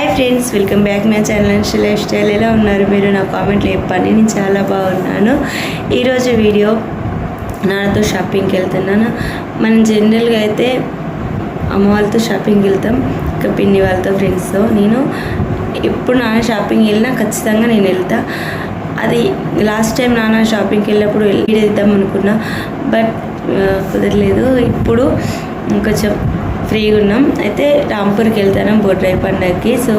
Hi friends, welcome back my channel life style. ఎలా ఉన్నారు మీరు? నా కామెంట్లో చెప్పండి. నేను చాలా బాగున్నాను. ఈరోజు వీడియో నాన్నతో షాపింగ్కి వెళ్తున్నాను. మనం జనరల్గా అయితే అమ్మ వాళ్ళతో షాపింగ్కి వెళ్తాం, ఇంకా పిన్ని వాళ్ళతో, ఫ్రెండ్స్తో. నేను ఎప్పుడు నాన్న షాపింగ్కి వెళ్ళినా ఖచ్చితంగా నేను వెళ్తా. అది లాస్ట్ టైం నాన్న షాపింగ్కి వెళ్ళినప్పుడు వెళ్దాం అనుకున్నా, బట్ కుదరలేదు. ఇప్పుడు కొంచెం ఫ్రీగా ఉన్నాం. అయితే రాంపూర్కి వెళ్తాను బొడ్రాయి పండగకి. సో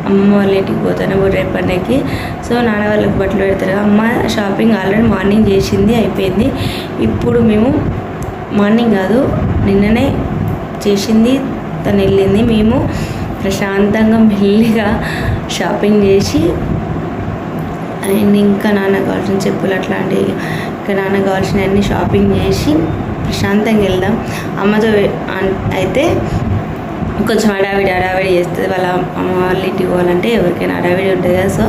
అమ్మ వాళ్ళ ఇంటికి పోతాను బొడ్రాయి పండగకి. సో నాన్న వాళ్ళకి బట్టలు పెడతారు. అమ్మ షాపింగ్ ఆల్రెడీ మార్నింగ్ చేసింది, అయిపోయింది. ఇప్పుడు మేము మార్నింగ్ కాదు, నిన్ననే చేసింది, తను వెళ్ళింది. మేము ప్రశాంతంగా మెల్లిగా షాపింగ్ చేసి, అండ్ ఇంకా నాన్న కావాల్సిన చెప్పులు అట్లాంటివి, ఇంకా నాన్న కావాల్సిన అన్ని షాపింగ్ చేసి ప్రశాంతంగా వెళ్దాం. అమ్మతో అయితే కొంచెం హడావిడి చేస్తుంది. వాళ్ళ అమ్మ వాళ్ళ ఇంటికి పోవాలంటే ఎవరికైనా హడావిడి ఉంటుంది కదా. సో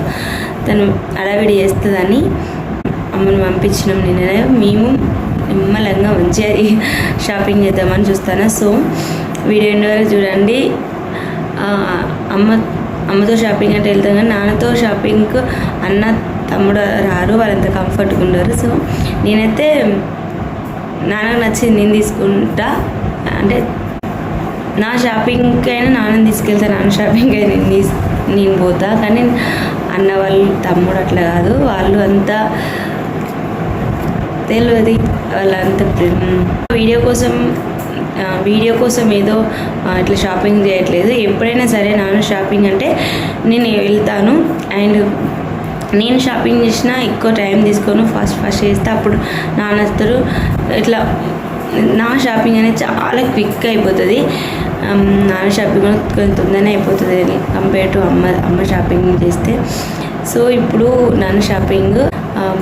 తను హడావిడి చేస్తుందని అమ్మని పంపించినాం నిన్ననే. మేము నిమ్మలంగా మంచిగా షాపింగ్ చేద్దామని చూస్తాను. సో వీడియో ఎండ్ వరకు చూడండి. అమ్మతో షాపింగ్ అంటే వెళ్తాం, కానీ నాన్నతో షాపింగ్కు అన్న తమ్ముడు రారు, వాళ్ళంత కంఫర్ట్గా ఉండరు. సో నేనైతే నాన్నకు నచ్చింది నేను తీసుకుంటా. అంటే నా షాపింగ్కి అయినా నాన్నని తీసుకెళ్తా, నాన్న షాపింగ్ అయినా నేను పోతా. కానీ అన్న వాళ్ళు తమ్ముడు అట్లా కాదు, వాళ్ళు అంతా తెలియదు, వాళ్ళంతా వీడియో కోసం ఏదో ఇట్లా షాపింగ్ చేయట్లేదు. ఎప్పుడైనా సరే నాన్న షాపింగ్ అంటే నేను వెళ్తాను. అండ్ నేను షాపింగ్ చేసినా ఎక్కువ టైం తీసుకోను, ఫాస్ట్ చేస్తే అప్పుడు నాన్నస్తారు. ఇట్లా నా షాపింగ్ అనేది చాలా క్విక్ అయిపోతుంది. నాన్న షాపింగ్ కొంచెం తొందరనే అయిపోతుంది కంపేర్ టు అమ్మ షాపింగ్ చేస్తే. సో ఇప్పుడు నాన్న షాపింగ్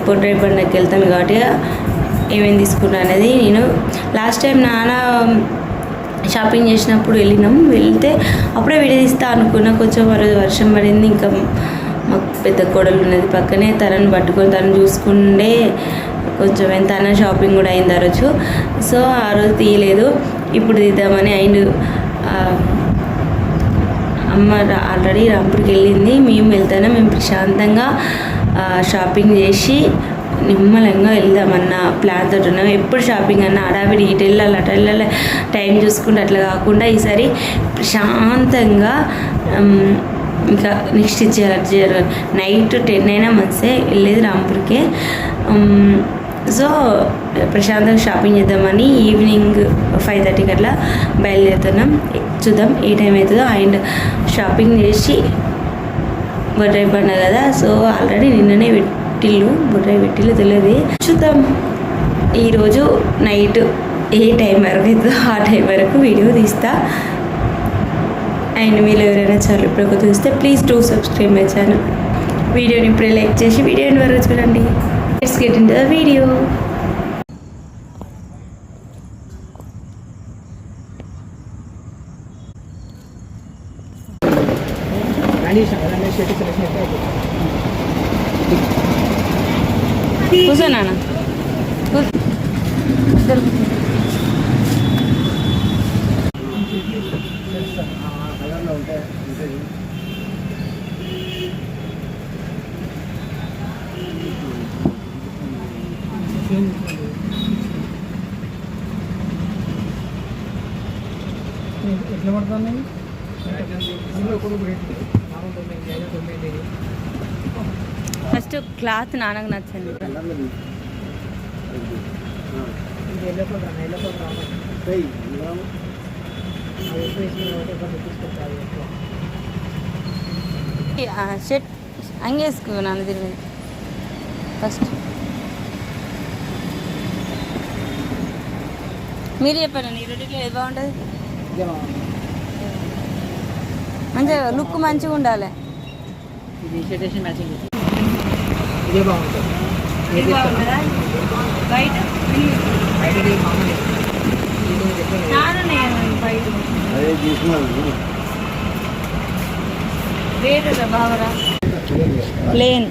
బొడ్రాయి పండుగకి వెళ్తాను కాబట్టి ఏమేమి తీసుకున్నా అనేది నేను లాస్ట్ టైం నాన్న షాపింగ్ చేసినప్పుడు వెళ్తే అప్పుడే వీడియో తీస్తా అనుకున్నా. కొంచెం వర్షం పడింది, ఇంకా మాకు పెద్ద కోడలు ఉన్నది పక్కనే, తనని పట్టుకొని తను చూసుకుంటే కొంచెం తన షాపింగ్ కూడా అయింది ఆ రోజు. సో ఆ రోజు తీయలేదు, ఇప్పుడు తీద్దామని. అండ్ అమ్మ ఆల్రెడీ రాంపూర్కి వెళ్ళింది, మేము వెళ్తాను. మేము ప్రశాంతంగా షాపింగ్ చేసి నిమ్మలంగా వెళ్దామన్న ప్లాన్ తోటి ఉన్నాం. ఎప్పుడు షాపింగ్ అన్నా అడావిడి ఇటు వెళ్ళాలి అటు వెళ్ళాలి టైం చూసుకుంటే అట్లా కాకుండా ఈసారి ప్రశాంతంగా ఇంకా నెక్స్ట్ ఇచ్చేయాలి. నైట్ 10 అయినా మంచిదే, వెళ్ళేది రాంపూర్కే. సో ప్రశాంతంగా షాపింగ్ చేద్దామని ఈవినింగ్ 5:30కి అట్లా బయలుదేరుతున్నాం. చూద్దాం ఏ టైం అవుతుందో. అండ్ షాపింగ్ చేసి బొడ్రాయి పండుగ కదా, సో ఆల్రెడీ నిన్ననే బొడ్రాయి పెట్టిల్లు తెలియదు. చూద్దాం ఈరోజు నైట్ ఏ టైం వరకు అవుతుందో ఆ టైం వరకు వీడియో తీస్తా. అండ్ మీరు ఎవరైనా చాలా ఇప్పుడు చూస్తే please do subscribe my channel. వీడియోని ఇప్పుడే లైక్ చేసి వీడియో ఎండ్ వరకు చూడండి. Let's get into the video. కూర్చో నాన్న, ఎట్లా పడుతున్నాయి? ఫస్ట్ క్లాత్ నాన్నకు నచ్చింది. షర్ట్ అంగేసుకో నాన్న తిరిగి ఫస్ట్. మీరు చెప్పండి, ఈ రెండిట్లో ఏది బాగుంటుంది? మంచిగా లుక్ మంచిగా ఉండాలి. ప్లేన్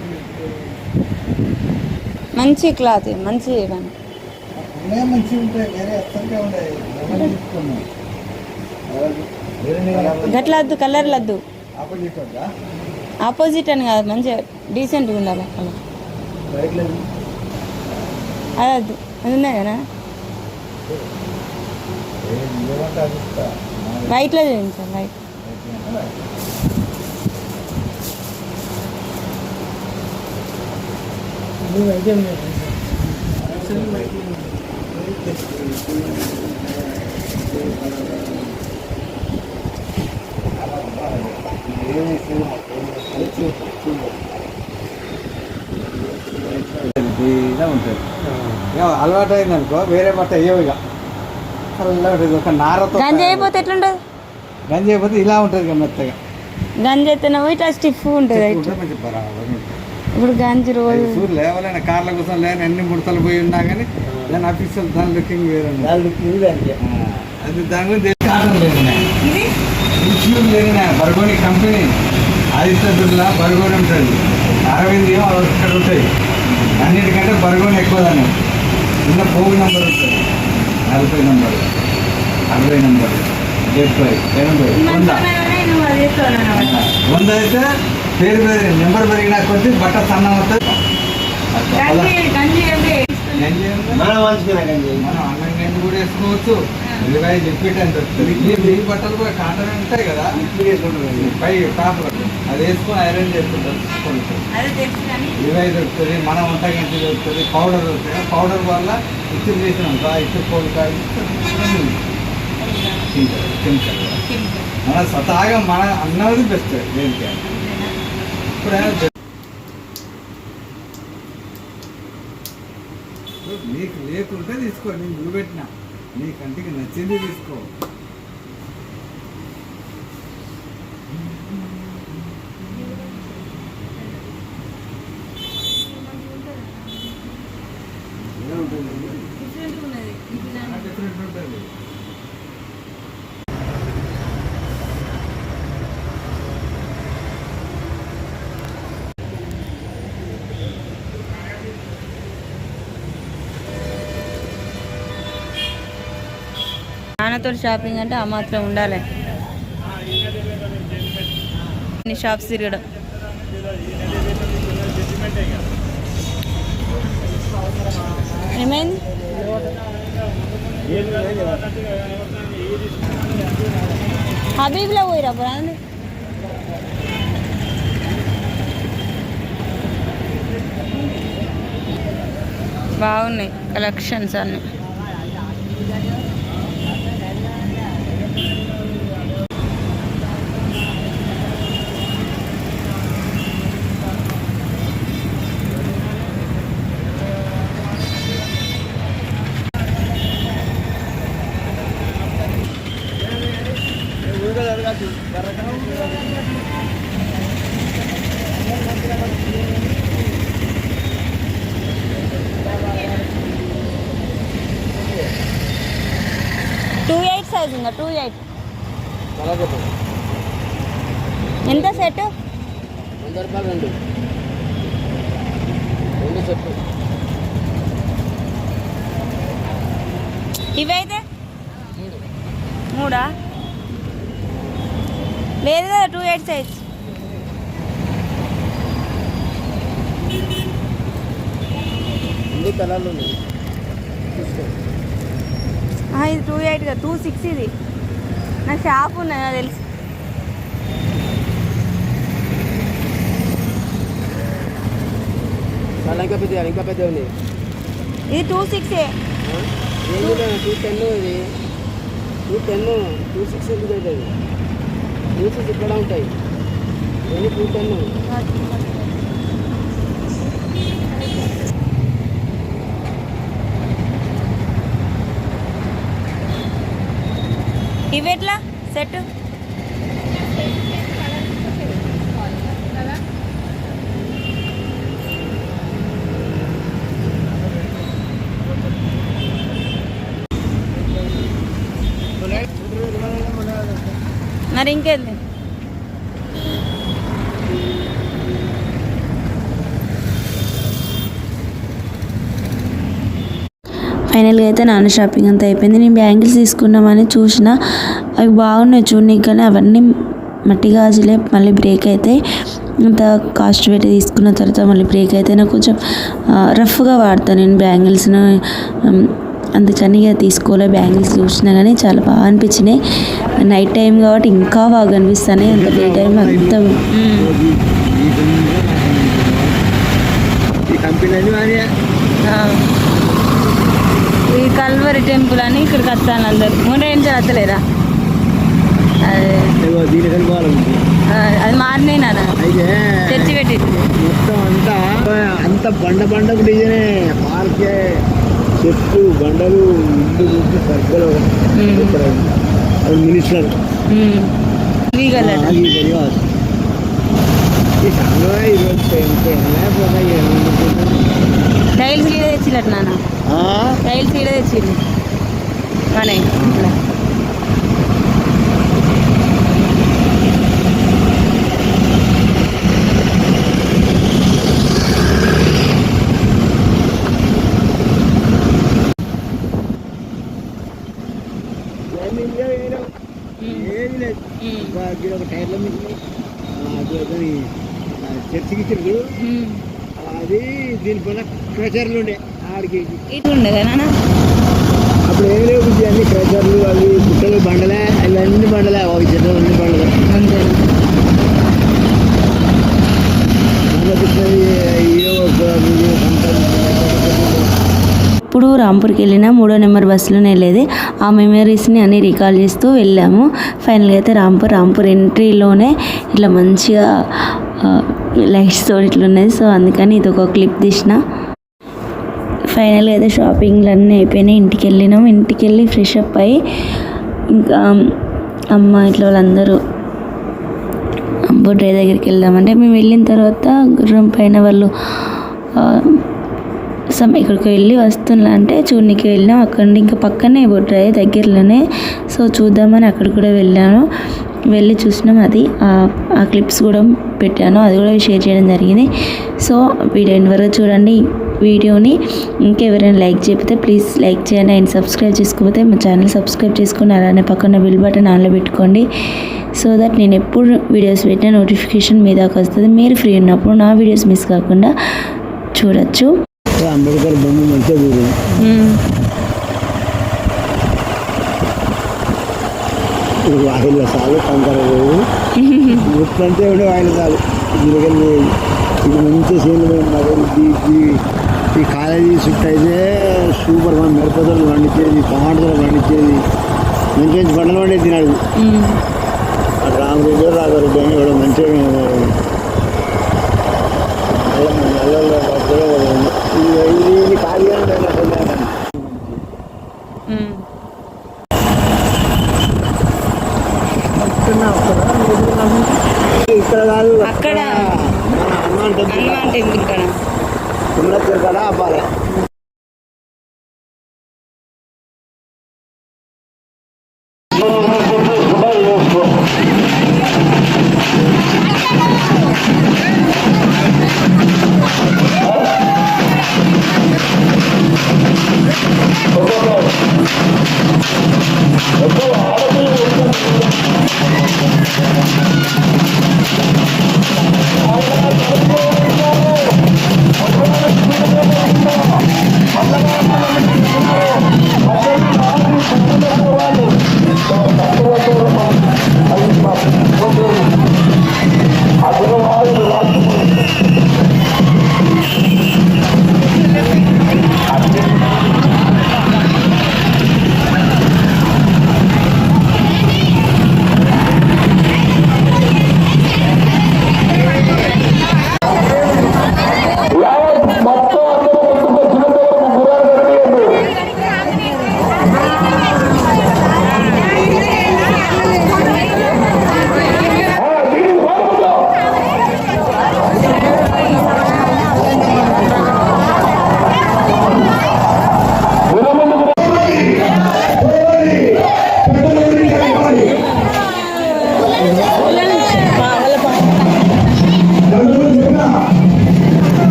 మంచి క్లాత్, మంచి గట్లద్దు, కలర్ లద్దు. ఆపోజిట్ ఉందా? ఆపోజిట్ అని కాదు, మంచిగా డీసెంట్గా ఉండాలి అక్కడ. రైట్ లేదు. అది వద్దు, అది ఉన్నాయి కదా ఏమంటే అది ఇస్తా. వైట్లో చూపించాలి. వైట్ నువ్వు అయితే ఇలా ఉంటుంది. ఇక అలవాటు అయింది అనుకో, వేరే బట్ట వేయవు. ఇక చల్లగా ఉంటుంది. ఒక నారతో గంజి అయిపోతే ఎట్లుంటుంది? గంజి అయిపోతే ఇలా ఉంటుంది. ఇక మెత్తగా గంజి అయితేనేమో ఇట్లా స్టిఫ్ ఉంటుంది. మంచి బరాబర్ ఉంటుంది. ఇప్పుడు గంజి రోజు చూడు లేవలేని కార్ల కోసం లేని అన్ని ముడతలు పోయి ఉన్నా కానీ దాని అఫీషియల్ దాని లుకింగ్ వేరే ఉంది. అది దాని గురించి ఇన్స్యూర్ లేని బర్గోని కంపెనీ ఆదిత్య బిర్లా బర్గోని ఉంటుంది. అరవింద్ ఏమో ఇక్కడ ఉంటాయి. అన్నిటికంటే బర్గోని ఎక్కువ దాన్ని కింద పోగు నెంబర్ ఉంటుంది. 40 నెంబరు, 60 నెంబరు, 70, 80, 100 అయితే పేరు నెంబర్ పెరిగినా కొద్ది బట్ట సన్నం అవుతుంది. మనం అన్నం గంజి కూడా వేసుకోవచ్చు. ఉల్లిపాయ లిక్విడ్ అని దొరుకుతుంది. ఈ బట్టలు కూడా కాటన్ ఉంటాయి కదా, పై టాప్ అది వేసుకొని ఐరన్ చేసుకుంటారు. ఉల్లిపాయ దొరుకుతుంది, మన వంట గంజి దొరుకుతుంది, పౌడర్ దొరుకుతుంది. పౌడర్ వల్ల ఇచ్చి చేసినాం ఇచ్చి పొడి మన స్వతహాగా మన అన్నది బెస్ట్. దేనికి ఇప్పుడు నీకు లేకుంటే తీసుకో. నేను నువ్వు పెట్టినా నీ కంటికి నచ్చింది తీసుకో. డిఫరెంట్ ఉంటుంది. నాన్నతో షాపింగ్ అంటే ఆ మాత్రం ఉండాలి. షాప్స్ తిరగడం. ఏమైంది? హబీబ్లో పోయిరా బ్రాండ్. బాగున్నాయి కలెక్షన్స్ అన్నీ. సైజ్ ఉందా? 28 ఎంత సెట్? 100 రూపాయలు రెండు సెట్. ఇవైతే 3 లేదు కదా 28 సైజ్. అన్ని కలర్లు ఉన్నాయి. ఇది 28 కదా, 26 ఇది. నాకు షాప్ ఉన్నది నాకు తెలుసు. ఇంకా పెద్ద ఉంది. ఇది 26. 210 ఇది 210 26 ఎందుకు అవుతుంది? 26 ఇక్కడ ఉంటాయి. 210 ఇవి ఎట్లా సెట్? మరి ఇంకేంది? ఫైనల్గా అయితే నాన్న షాపింగ్ అంతా అయిపోయింది. నేను బ్యాంగిల్స్ తీసుకున్నామని చూసిన, అవి బాగున్నాయి చూడనీకి, కానీ అవన్నీ మట్టి గాజులే మళ్ళీ బ్రేక్ అయితే అంత కాస్ట్ పెట్టి తీసుకున్న తర్వాత మళ్ళీ బ్రేక్ అయితే నాకు కొంచెం రఫ్గా వాడతాను నేను బ్యాంగిల్స్ను. అందుకని ఇక తీసుకోలే. బ్యాంగిల్స్ చూసినా కానీ చాలా బాగా అనిపించినాయి. నైట్ టైం కాబట్టి ఇంకా బాగా అనిపిస్తాయి. అంత డే టైం అంత ఈ కల్వరి టెంపుల్ అని ఇక్కడికి వస్తాను అందరు. మొన్న ఏం చేస్తలేరా? అదే అది మారినాయి నాన్న తెచ్చి పెట్టి మొత్తం అంత బండకు డిజైనే పార్కే చెట్లు బండలు ఇల్లు సర్కలు మినిస్టర్ టైల్స్ కూడా తెచ్చినట్టు నాన్న. టైల్స్ కూడా తెచ్చింది మన ఇంట్లో. ఏది లేదు. ఒక టైర్లో మిగిలినాయి. చర్చికి ఇచ్చారు అది దీనిపైన క్రచర్లు ఉండే ఆడికి ఇటు ఉండగా నాన్న. అప్పుడు ఏం లేవు బుద్ధి అన్ని క్రచర్లు అవి పుట్టలు బండలే అవి అన్ని బండలే ఒక చెట్లు అన్ని బండలే అంతే. ఇప్పుడు రాంపూర్కి వెళ్ళిన 3వ నెంబర్ బస్సులోనే వెళ్ళేది. ఆ మెమరీస్ని అన్నీ రికాల్ చేస్తూ వెళ్ళాము. ఫైనల్గా అయితే రాంపూర్ ఎంట్రీలోనే ఇట్లా మంచిగా లైట్స్తో ఇట్లా ఉన్నది. సో అందుకని ఇది ఒక క్లిప్ తీసిన. ఫైనల్గా అయితే షాపింగ్లు అన్నీ అయిపోయినాయి. ఇంటికి వెళ్ళినాం. ఇంటికి వెళ్ళి ఫ్రెష్ అప్ అయ్యి ఇంకా అమ్మ ఇట్లా వాళ్ళందరూ బొడ్రాయి దగ్గరికి వెళ్దామంటే మేము వెళ్ళిన తర్వాత గుర్రం పైన వాళ్ళు ఇక్కడికి వెళ్ళి వస్తున్నా అంటే చూడనికి వెళ్ళాం. అక్కడ నుండి ఇంకా పక్కనే బొడ్రాయి దగ్గరలోనే. సో చూద్దామని అక్కడ కూడా వెళ్ళాను. వెళ్ళి చూసినాం. అది ఆ క్లిప్స్ కూడా పెట్టాను. అది కూడా షేర్ చేయడం జరిగింది. సో వీడియో వరకు చూడండి. వీడియోని ఇంకెవరైనా లైక్ చేయకపోతే ప్లీజ్ లైక్ చేయండి. అండ్ సబ్స్క్రైబ్ చేసుకోకపోతే మా ఛానల్ సబ్స్క్రైబ్ చేసుకొని అలానే పక్కన బిల్ బటన్ ఆన్లో పెట్టుకోండి. సో దట్ నేను ఎప్పుడు వీడియోస్ పెట్టిన నోటిఫికేషన్ మీ దాకా వస్తుంది. మీరు ఫ్రీ ఉన్నప్పుడు నా వీడియోస్ మిస్ కాకుండా చూడొచ్చు. అంబేద్కర్ బొమ్మ మంచిగా చూడు. ఆయన చాలు కంకర గుర్తంటే ఉండే ఆయన చాలు. ఇది మంచి సీన్లు. ఈ కాలేజీ చుట్టూ అయితే సూపర్ గా మిరపతలు పండించేది, టమాటాలు పండించేది, మంచి మంచి పంటలు పండి తినాడు. రామరెడ్డి రాఘవరెడ్డి అని కూడా మంచిగా ఇది ఖాళీగా ఇక్కడ కాదు అక్కడ హనుమాన్ టెంపుల్ కదా అబ్బాయి.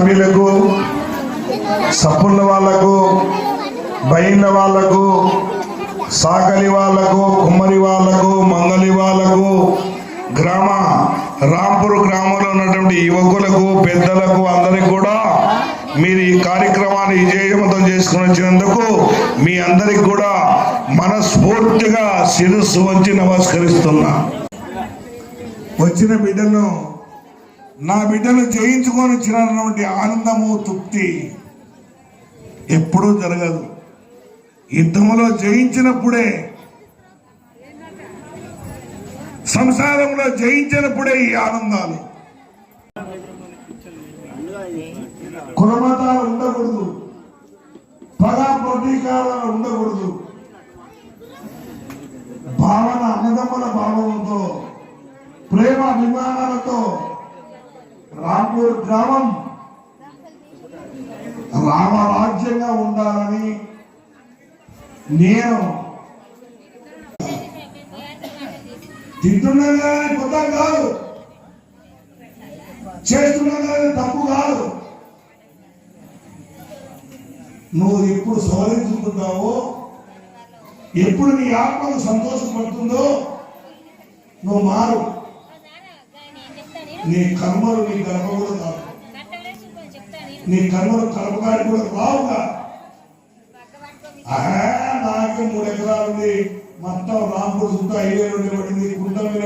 సభ్యులకు, సప్పుల వాళ్లకు, బైండ్ల వాళ్లకు, సాకలి వాళ్లకు, కుమ్మరి వాళ్లకు, మంగలి వాళ్లకు, రాంపూర్ గ్రామంలో ఉన్నటువంటి యువకులకు, పెద్దలకు అందరికి కూడా మీరు ఈ కార్యక్రమాన్ని విజయవంతం చేసుకుని వచ్చినందుకు మీ అందరికి కూడా మనస్ఫూర్తిగా శిరస్సు వంచి నమస్కరిస్తున్నా. వచ్చిన బిడ్డను, నా బిడ్డను జయించుకొని వచ్చినటువంటి ఆనందము, తృప్తి ఎప్పుడూ జరగదు. యుద్ధంలో జయించినప్పుడే, సంసారంలో జయించినప్పుడే ఈ ఆనందాలు. కులమతాలు ఉండకూడదు, పగా ప్రతీకారాలు ఉండకూడదు. భావన, అన్నదమ్ముల భావనతో, ప్రేమ అభిమానాలతో రాంపూర్ గ్రామం రామరాజ్యంగా ఉండాలని నేను తింటున్నాను కానీ కొత్త కాదు, చేస్తున్నాను కానీ తప్పు కాదు. నువ్వు ఎప్పుడు సవరించుకుంటావో, ఎప్పుడు నీ ఆత్మకు సంతోషపడుతుందో నువ్వు మారు. నీ కర్మలు నీ గర్భ కూడా కాదు, నీ కర్మలు కర్మకారి కూడా రావుగా. నాకు 3 ఎకరాలు ఉంది, మొత్తం రాంపూర్ సుత్తా 5,000 పడింది, గుంట మీద